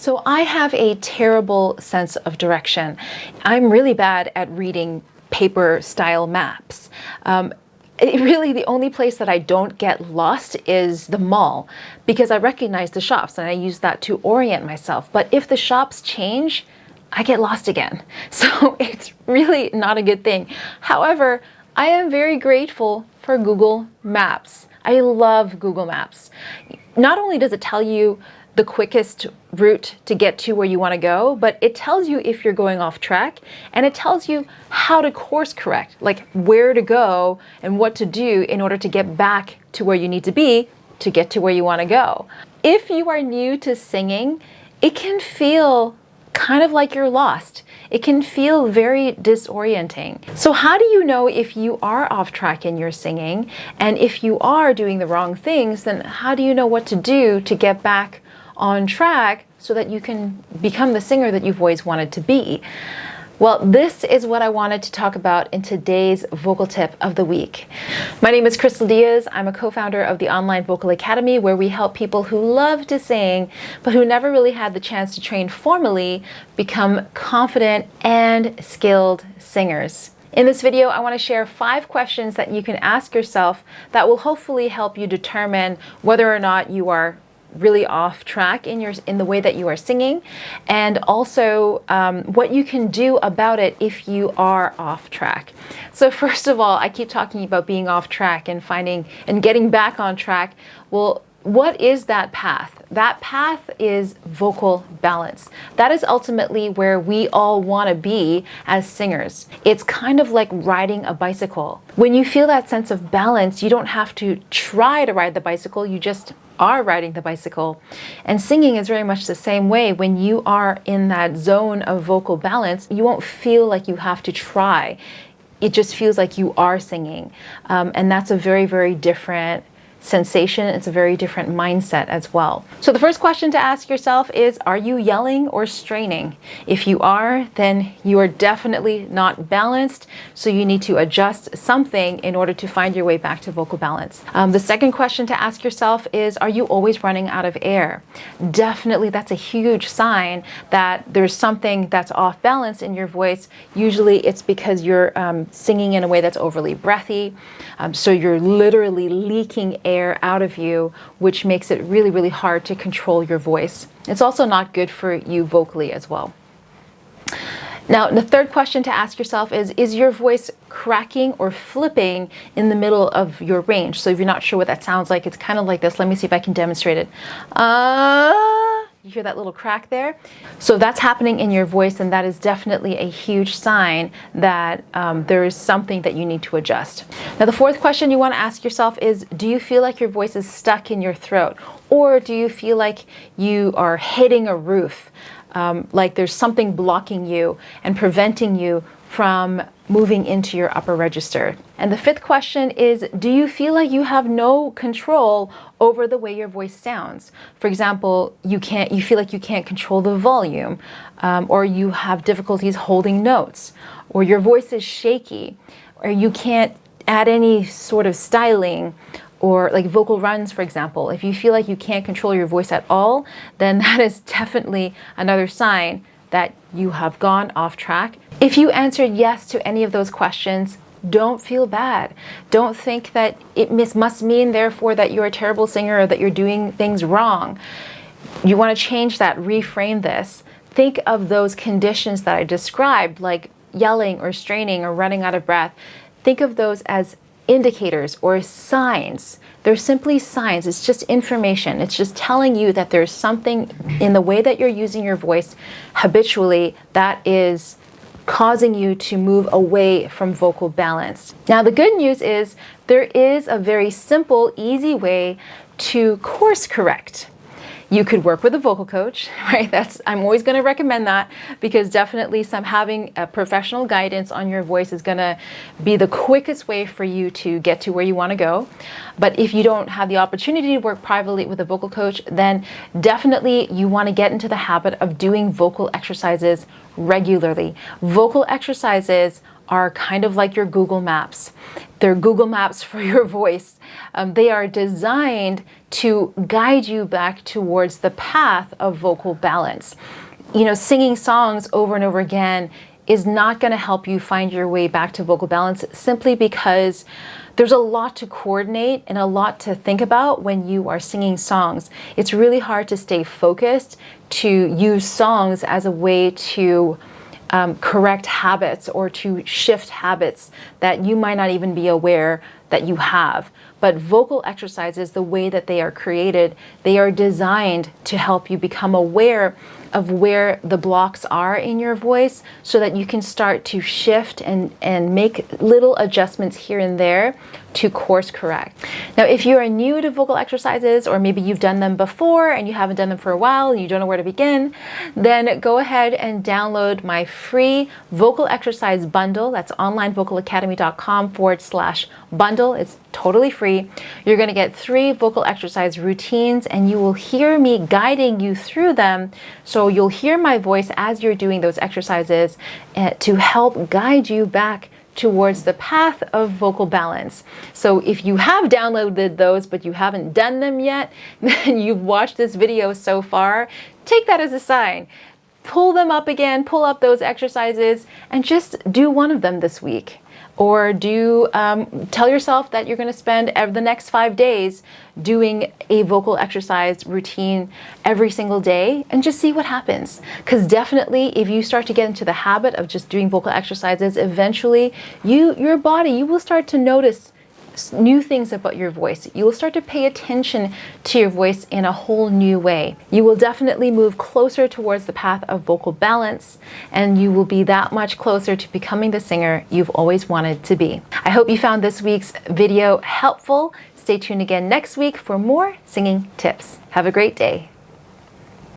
So I have a terrible sense of direction. I'm really bad at reading paper style maps. Really, the only place that I don't get lost is the mall, because I recognize the shops and I use that to orient myself. But if the shops change, I get lost again. So it's really not a good thing. However, I am very grateful for Google Maps. I love Google Maps. Not only does it tell you the quickest route to get to where you want to go, but it tells you if you're going off track, and it tells you how to course correct, like where to go and what to do in order to get back to where you need to be to get to where you want to go. If you are new to singing, it can feel kind of like you're lost. It can feel very disorienting. So how do you know if you are off track in your singing? And if you are doing the wrong things, then how do you know what to do to get back on track so that you can become the singer that you've always wanted to be? Well, this is what I wanted to talk about in today's vocal tip of the week. My name is Crystal Diaz. I'm a co-founder of the Online Vocal Academy, where we help people who love to sing, but who never really had the chance to train formally, become confident and skilled singers. In this video, I want to share 5 questions that you can ask yourself that will hopefully help you determine whether or not you are really off track in the way that you are singing, and also what you can do about it if you are off track. So first of all, I keep talking about being off track and finding and getting back on track. Well, what is that path? That path is vocal balance. That is ultimately where we all want to be as singers. It's kind of like riding a bicycle. When you feel that sense of balance, you don't have to try to ride the bicycle, you just are riding the bicycle. And singing is very much the same way. When you are in that zone of vocal balance, you won't feel like you have to try. It just feels like you are singing. And that's a very, very different sensation. It's a very different mindset as well. So the first question to ask yourself is, are you yelling or straining? If you are, then you are definitely not balanced. So you need to adjust something in order to find your way back to vocal balance. The second question to ask yourself is, are you always running out of air? Definitely, that's a huge sign that there's something that's off balance in your voice. Usually it's because you're singing in a way that's overly breathy. So you're literally leaking air out of you, which makes it really, really hard to control your voice. It's also not good for you vocally as well. Now, the third question to ask yourself is your voice cracking or flipping in the middle of your range? So if you're not sure what that sounds like, it's kind of like this. Let me see if I can demonstrate it. You hear that little crack there? So if that's happening in your voice, then that is definitely a huge sign that there is something that you need to adjust. Now, the fourth question you want to ask yourself is, do you feel like your voice is stuck in your throat? Or do you feel like you are hitting a roof? Like there's something blocking you and preventing you from moving into your upper register. And the fifth question is, do you feel like you have no control over the way your voice sounds? For example, you feel like you can't control the volume, or you have difficulties holding notes, or your voice is shaky, or you can't add any sort of styling, or like vocal runs, for example. If you feel like you can't control your voice at all, then that is definitely another sign that you have gone off track. If you answered yes to any of those questions, don't feel bad. Don't think that it must mean, therefore, that you're a terrible singer or that you're doing things wrong. You want to change that, reframe this. Think of those conditions that I described, like yelling or straining or running out of breath. Think of those as indicators or signs. They're simply signs. It's just information. It's just telling you that there's something in the way that you're using your voice habitually that is causing you to move away from vocal balance. Now, the good news is there is a very simple, easy way to course correct. You could work with a vocal coach, right? I'm always going to recommend that, because definitely having a professional guidance on your voice is going to be the quickest way for you to get to where you want to go. But if you don't have the opportunity to work privately with a vocal coach, then definitely you want to get into the habit of doing vocal exercises regularly. Vocal exercises are kind of like your Google Maps. They're Google Maps for your voice. They are designed to guide you back towards the path of vocal balance. You know, singing songs over and over again is not going to help you find your way back to vocal balance, simply because there's a lot to coordinate and a lot to think about when you are singing songs. It's really hard to stay focused, to use songs as a way to correct habits or to shift habits that you might not even be aware that you have. But vocal exercises, the way that they are created, they are designed to help you become aware of where the blocks are in your voice, so that you can start to shift and make little adjustments here and there to course correct. Now, if you are new to vocal exercises, or maybe you've done them before and you haven't done them for a while and you don't know where to begin, then go ahead and download my free vocal exercise bundle. That's onlinevocalacademy.com/bundle. It's totally free. You're going to get 3 vocal exercise routines, and you will hear me guiding you through them. So you'll hear my voice as you're doing those exercises to help guide you back towards the path of vocal balance. So if you have downloaded those but you haven't done them yet, then you've watched this video so far, take that as a sign. Pull them up again, pull up those exercises, and just do one of them this week. Or tell yourself that you're going to spend the next 5 days doing a vocal exercise routine every single day, and just see what happens. Because definitely, if you start to get into the habit of just doing vocal exercises, eventually your body, you will start to notice new things about your voice. You will start to pay attention to your voice in a whole new way. You will definitely move closer towards the path of vocal balance, and you will be that much closer to becoming the singer you've always wanted to be. I hope you found this week's video helpful. Stay tuned again next week for more singing tips. Have a great day.